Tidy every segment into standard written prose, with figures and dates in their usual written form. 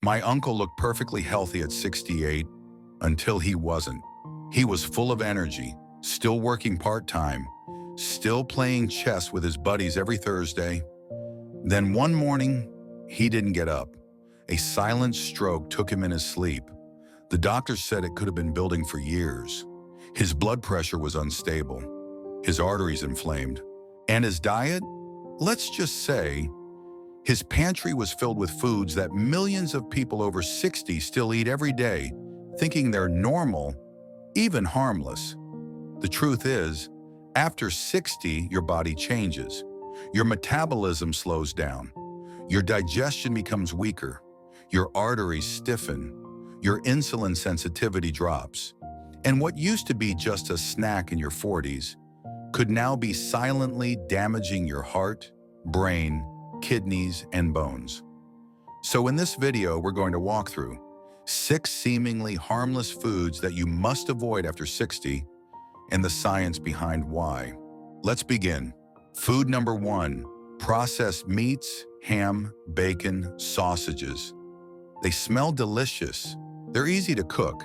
My uncle looked perfectly healthy at 68 until he wasn't. He was full of energy, still working part-time, still playing chess with his buddies every Thursday. Then one morning, he didn't get up. A silent stroke took him in his sleep. The doctor said it could have been building for years. His blood pressure was unstable, his arteries inflamed, and his diet? Let's just say, his pantry was filled with foods that millions of people over 60 still eat every day, thinking they're normal, even harmless. The truth is, after 60, your body changes. Your metabolism slows down. Your digestion becomes weaker. Your arteries stiffen. Your insulin sensitivity drops. And what used to be just a snack in your 40s could now be silently damaging your heart, brain, kidneys, and bones. So in this video, we're going to walk through 6 seemingly harmless foods that you must avoid after 60 and the science behind why. Let's begin. Food number 1, processed meats, ham, bacon, sausages. They smell delicious, they're easy to cook,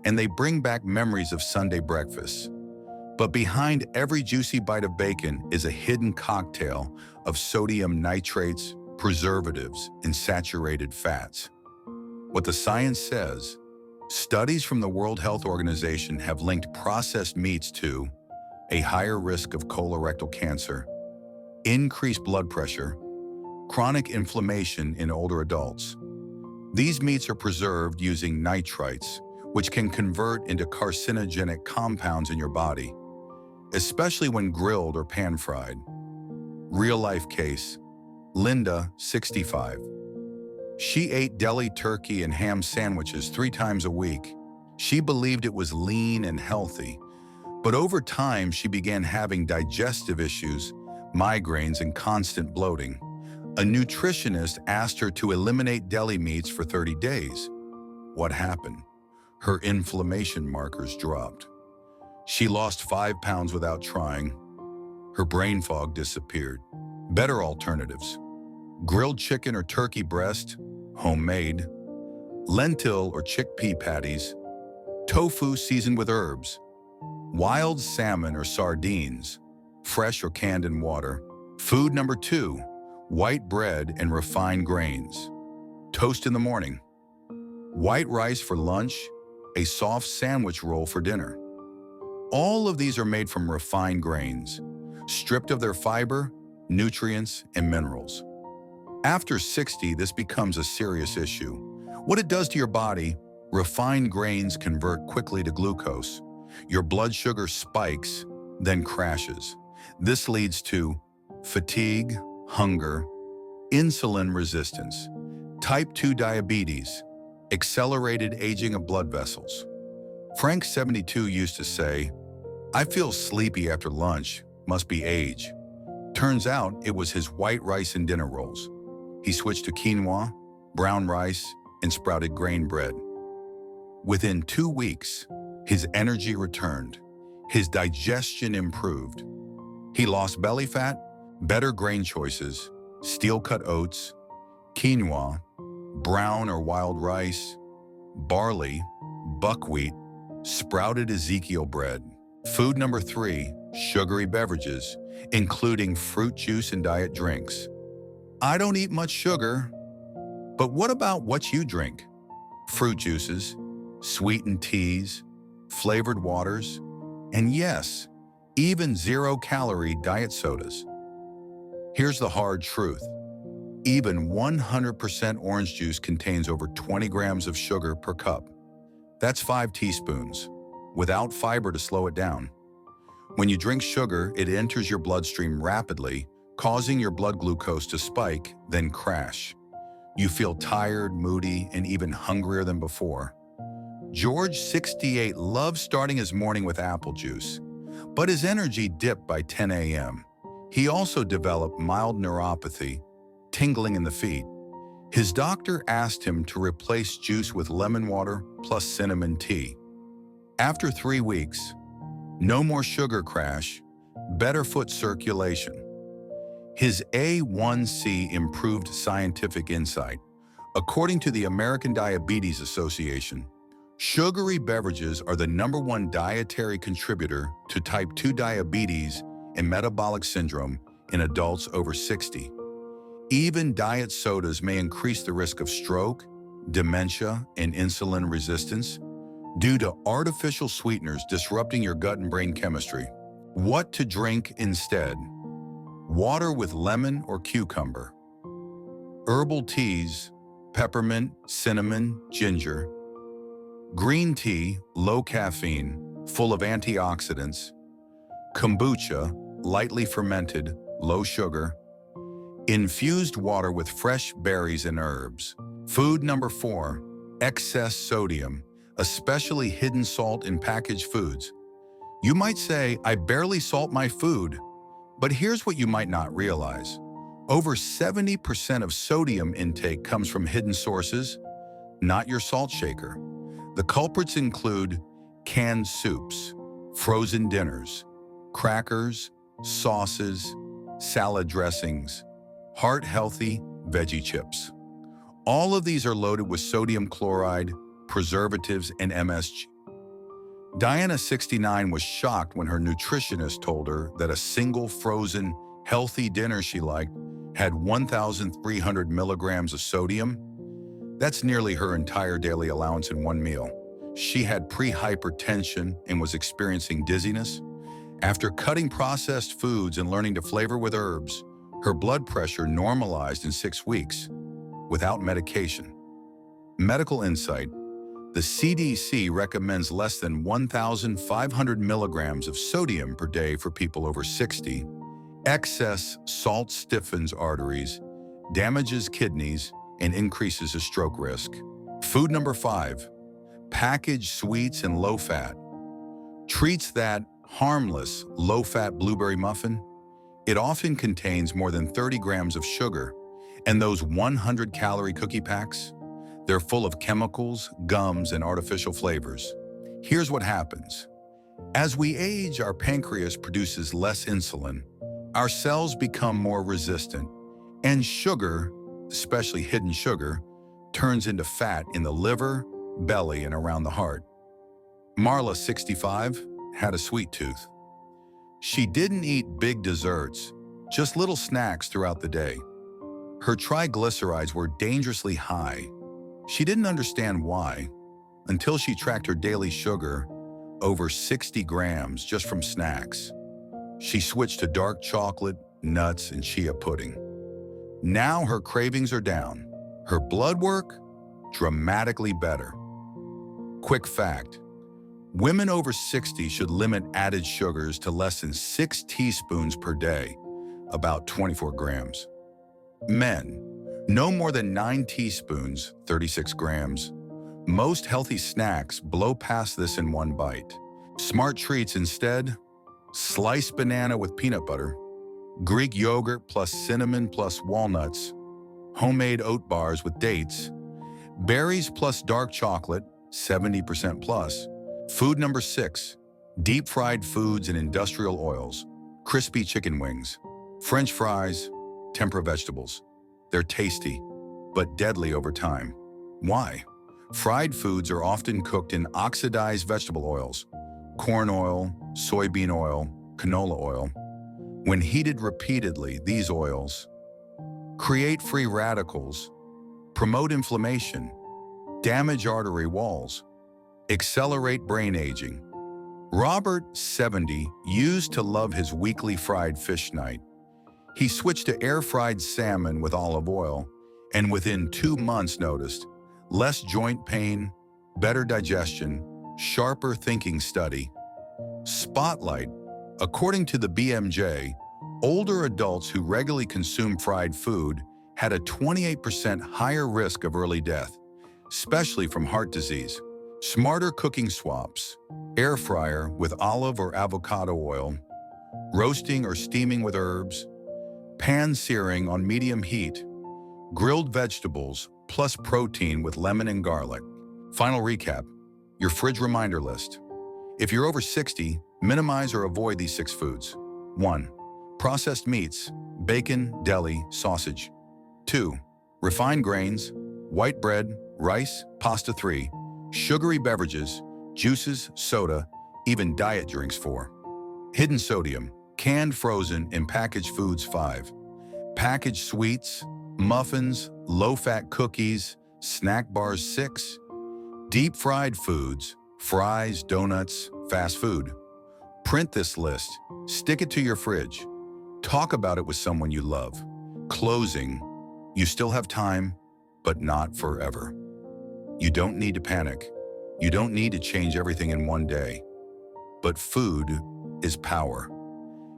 and they bring back memories of Sunday breakfasts. But behind every juicy bite of bacon is a hidden cocktail of sodium nitrates, preservatives, and saturated fats. What the science says, studies from the World Health Organization have linked processed meats to a higher risk of colorectal cancer, increased blood pressure, chronic inflammation in older adults. These meats are preserved using nitrites, which can convert into carcinogenic compounds in your body, especially when grilled or pan-fried. Real-life case, Linda, 65. She ate deli turkey and ham sandwiches 3 times a week. She believed it was lean and healthy, but over time she began having digestive issues, migraines, and constant bloating. A nutritionist asked her to eliminate deli meats for 30 days. What happened? Her inflammation markers dropped. She lost 5 pounds without trying. Her brain fog disappeared. Better alternatives: grilled chicken or turkey breast, homemade; lentil or chickpea patties; tofu seasoned with herbs; wild salmon or sardines, fresh or canned in water. Food number 2, white bread and refined grains. Toast in the morning. White rice for lunch, a soft sandwich roll for dinner. All of these are made from refined grains, stripped of their fiber, nutrients, and minerals. After 60, this becomes a serious issue. What it does to your body, refined grains convert quickly to glucose. Your blood sugar spikes, then crashes. This leads to fatigue, hunger, insulin resistance, type 2 diabetes, accelerated aging of blood vessels. Frank, 72, used to say, "I feel sleepy after lunch, must be age." Turns out it was his white rice and dinner rolls. He switched to quinoa, brown rice, and sprouted grain bread. Within 2 weeks, his energy returned. His digestion improved. He lost belly fat, better grain choices, steel-cut oats, quinoa, brown or wild rice, barley, buckwheat, sprouted Ezekiel bread. Food number 3, sugary beverages, including fruit juice and diet drinks. I don't eat much sugar, but what about what you drink? Fruit juices, sweetened teas, flavored waters, and yes, even 0-calorie diet sodas. Here's the hard truth. Even 100% orange juice contains over 20 grams of sugar per cup. That's 5 teaspoons, without fiber to slow it down. When you drink sugar, it enters your bloodstream rapidly, causing your blood glucose to spike, then crash. You feel tired, moody, and even hungrier than before. George, 68, loves starting his morning with apple juice, but his energy dipped by 10 a.m. He also developed mild neuropathy, tingling in the feet. His doctor asked him to replace juice with lemon water plus cinnamon tea. After 3 weeks, no more sugar crash, better foot circulation. His A1C improved. Scientific insight. According to the American Diabetes Association, sugary beverages are the #1 dietary contributor to type 2 diabetes and metabolic syndrome in adults over 60. Even diet sodas may increase the risk of stroke, dementia, and insulin resistance due to artificial sweeteners disrupting your gut and brain chemistry. What to drink instead? Water with lemon or cucumber. Herbal teas, peppermint, cinnamon, ginger. Green tea, low caffeine, full of antioxidants. Kombucha, lightly fermented, low sugar. Infused water with fresh berries and herbs. Food number 4, excess sodium, especially hidden salt in packaged foods. You might say, I barely salt my food, but here's what you might not realize. Over 70% of sodium intake comes from hidden sources, not your salt shaker. The culprits include canned soups, frozen dinners, crackers, sauces, salad dressings, heart-healthy veggie chips. All of these are loaded with sodium chloride, preservatives, and MSG. Diana, 69, was shocked when her nutritionist told her that a single frozen, healthy dinner she liked had 1,300 milligrams of sodium. That's nearly her entire daily allowance in one meal. She had pre-hypertension and was experiencing dizziness. After cutting processed foods and learning to flavor with herbs, her blood pressure normalized in 6 weeks without medication. Medical insight: the CDC recommends less than 1,500 milligrams of sodium per day for people over 60. Excess salt stiffens arteries, damages kidneys, and increases a stroke risk. Food number 5, packaged sweets and low-fat. Treats that harmless, low-fat blueberry muffin? It often contains more than 30 grams of sugar, and those 100-calorie cookie packs? They're full of chemicals, gums, and artificial flavors. Here's what happens. As we age, our pancreas produces less insulin, our cells become more resistant, and sugar, especially hidden sugar, turns into fat in the liver, belly, and around the heart. Marla, 65, had a sweet tooth. She didn't eat big desserts, just little snacks throughout the day. Her triglycerides were dangerously high. She didn't understand why until she tracked her daily sugar, over 60 grams just from snacks. She switched to dark chocolate, nuts, and chia pudding. Now her cravings are down. Her blood work, dramatically better. Quick fact: women over 60 should limit added sugars to less than 6 teaspoons per day, about 24 grams. Men, no more than 9 teaspoons, 36 grams. Most healthy snacks blow past this in one bite. Smart treats instead: sliced banana with peanut butter, Greek yogurt plus cinnamon plus walnuts, homemade oat bars with dates, berries plus dark chocolate, 70% plus. Food number 6, deep-fried foods and industrial oils, crispy chicken wings, French fries, tempura vegetables. They're tasty, but deadly over time. Why? Fried foods are often cooked in oxidized vegetable oils, corn oil, soybean oil, canola oil. When heated repeatedly, these oils create free radicals, promote inflammation, damage artery walls, accelerate brain aging. Robert, 70, used to love his weekly fried fish night. He switched to air-fried salmon with olive oil, and within 2 months noticed less joint pain, better digestion, sharper thinking. Study. Spotlight. According to the BMJ, older adults who regularly consume fried food had a 28% higher risk of early death, especially from heart disease. Smarter cooking swaps: air fryer with olive or avocado oil, roasting or steaming with herbs, pan searing on medium heat, grilled vegetables plus protein with lemon and garlic. Final recap: your fridge reminder list. If you're over 60, minimize or avoid these 6 foods. 1. Processed meats, bacon, deli, sausage. 2. Refined grains, white bread, rice, pasta 3, sugary beverages, juices, soda, even diet drinks 4. Hidden sodium, canned, frozen, and packaged foods 5. Packaged sweets, muffins, low-fat cookies, snack bars 6. Deep-fried foods, fries, donuts, fast food. Print this list, stick it to your fridge. Talk about it with someone you love. Closing, you still have time, but not forever. You don't need to panic. You don't need to change everything in one day. But food is power.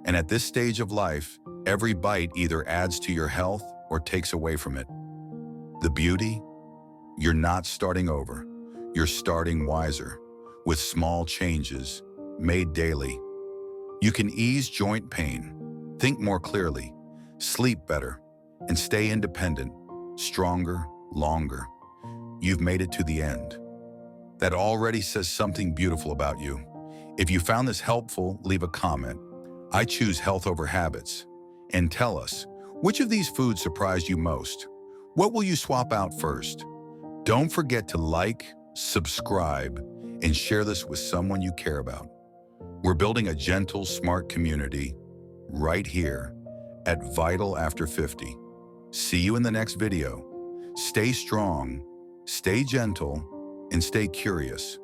And at this stage of life, every bite either adds to your health or takes away from it. The beauty? You're not starting over. You're starting wiser, with small changes made daily. You can ease joint pain, think more clearly, sleep better, and stay independent, stronger, longer. You've made it to the end. That already says something beautiful about you. If you found this helpful, leave a comment. I choose health over habits. And tell us, which of these foods surprised you most? What will you swap out first? Don't forget to like, subscribe, and share this with someone you care about. We're building a gentle, smart community right here at Vital After 50. See you in the next video. Stay strong, stay gentle, and stay curious.